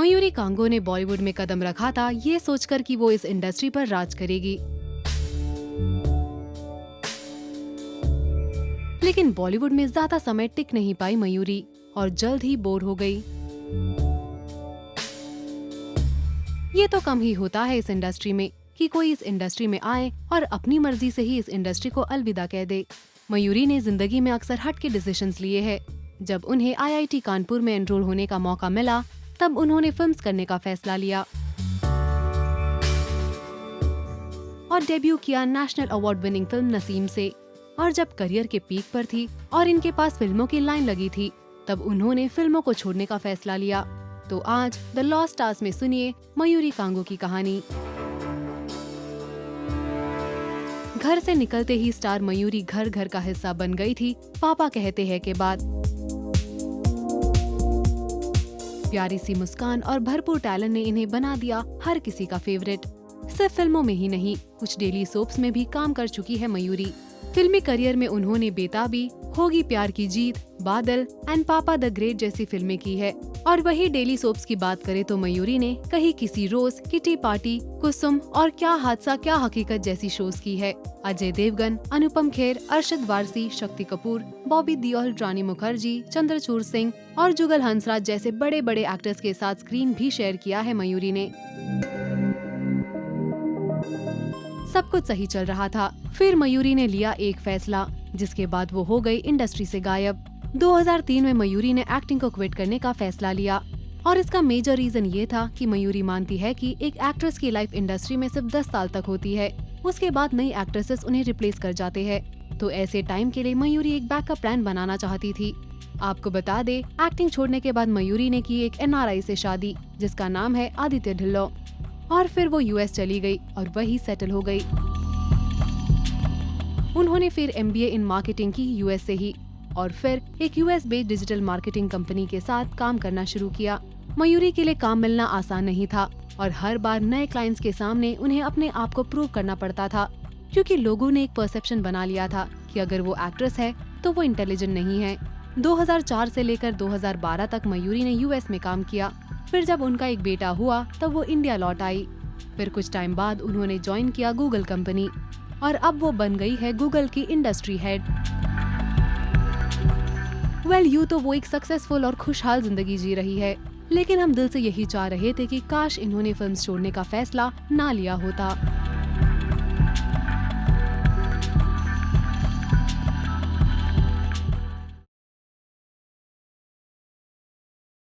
Mayuri Congo ने बॉलीवुड में कदम रखा था ये सोचकर कि वो इस इंडस्ट्री पर राज करेगी, लेकिन बॉलीवुड में ज्यादा समय टिक नहीं पाई मयूरी और जल्द ही बोर हो गई। ये तो कम ही होता है इस इंडस्ट्री में कि कोई इस इंडस्ट्री में आए और अपनी मर्जी से ही इस इंडस्ट्री को अलविदा कह दे। मयूरी ने जिंदगी में अक्सर हट के डिसीजंस लिए हैं। जब उन्हें IIT कानपुर में एनरोल होने का मौका मिला तब उन्होंने फिल्म्स करने का फैसला लिया और डेब्यू किया national award winning film Naseem से। और जब करियर के पीक पर थी और इनके पास फिल्मों की लाइन लगी थी तब उन्होंने फिल्मों को छोड़ने का फैसला लिया। तो आज द लॉस्ट स्टार्स में सुनिए मयूरी कांगो की कहानी। घर से निकलते ही स्टार मयूरी घर घर का हिस्सा बन गई थी पापा कहते हैं के बाद। प्यारी सी मुस्कान और भरपूर टैलेंट ने इन्हें बना दिया हर किसी का फेवरेट। सिर्फ फिल्मों में ही नहीं, कुछ डेली सोप्स में भी काम कर चुकी है मयूरी। फिल्मी करियर में उन्होंने बेताबी, होगी प्यार की जीत, बादल एंड पापा द ग्रेट जैसी फिल्में की है। और वही डेली सोप्स की बात करें तो मयूरी ने कहीं किसी रोज, किटी पार्टी, कुसुम और क्या हादसा क्या हकीकत जैसी शोज की है। अजय देवगन, अनुपम खेर, अरशद वारसी, शक्ति कपूर, बॉबी देओल, रानी मुखर्जी, चंद्रचूड़ सिंह और जुगल हंसराज जैसे बड़े बड़े एक्टर्स के साथ स्क्रीन भी शेयर किया है मयूरी ने। सब कुछ सही चल रहा था, फिर मयूरी ने लिया एक फैसला जिसके बाद वो हो गई इंडस्ट्री से गायब। 2003 में मयूरी ने एक्टिंग को क्विट करने का फैसला लिया और इसका मेजर रीजन ये था कि मयूरी मानती है कि एक एक्ट्रेस की लाइफ इंडस्ट्री में सिर्फ 10 साल तक होती है, उसके बाद नई एक्ट्रेसेस उन्हें रिप्लेस कर जाते हैं। तो ऐसे टाइम के लिए मयूरी एक बैकअप प्लान बनाना चाहती थी। आपको बता दे, एक्टिंग छोड़ने के बाद मयूरी ने की एक NRI से शादी जिसका नाम है आदित्य ढिल्लो और फिर वो US चली गई और वही सेटल हो गई। उन्होंने फिर MBA इन मार्केटिंग की US से ही और फिर एक US based digital marketing company के साथ काम करना शुरू किया। मयूरी के लिए काम मिलना आसान नहीं था और हर बार नए क्लाइंट्स के सामने उन्हें अपने आप को प्रूव करना पड़ता था, क्योंकि लोगों ने एक परसेप्शन बना लिया था कि अगर वो एक्ट्रेस है तो वो इंटेलिजेंट नहीं है। 2004 से लेकर 2012 तक मयूरी ने US में काम किया। फिर जब उनका एक बेटा हुआ तब वो इंडिया लौट आई। फिर कुछ टाइम बाद उन्होंने ज्वाइन किया गूगल कंपनी और अब वो बन गई है गूगल की इंडस्ट्री हेड। यूं तो वो एक सक्सेसफुल और खुशहाल जिंदगी जी रही है, लेकिन हम दिल से यही चाह रहे थे कि काश इन्होंने फिल्म छोड़ने का फैसला ना लिया होता।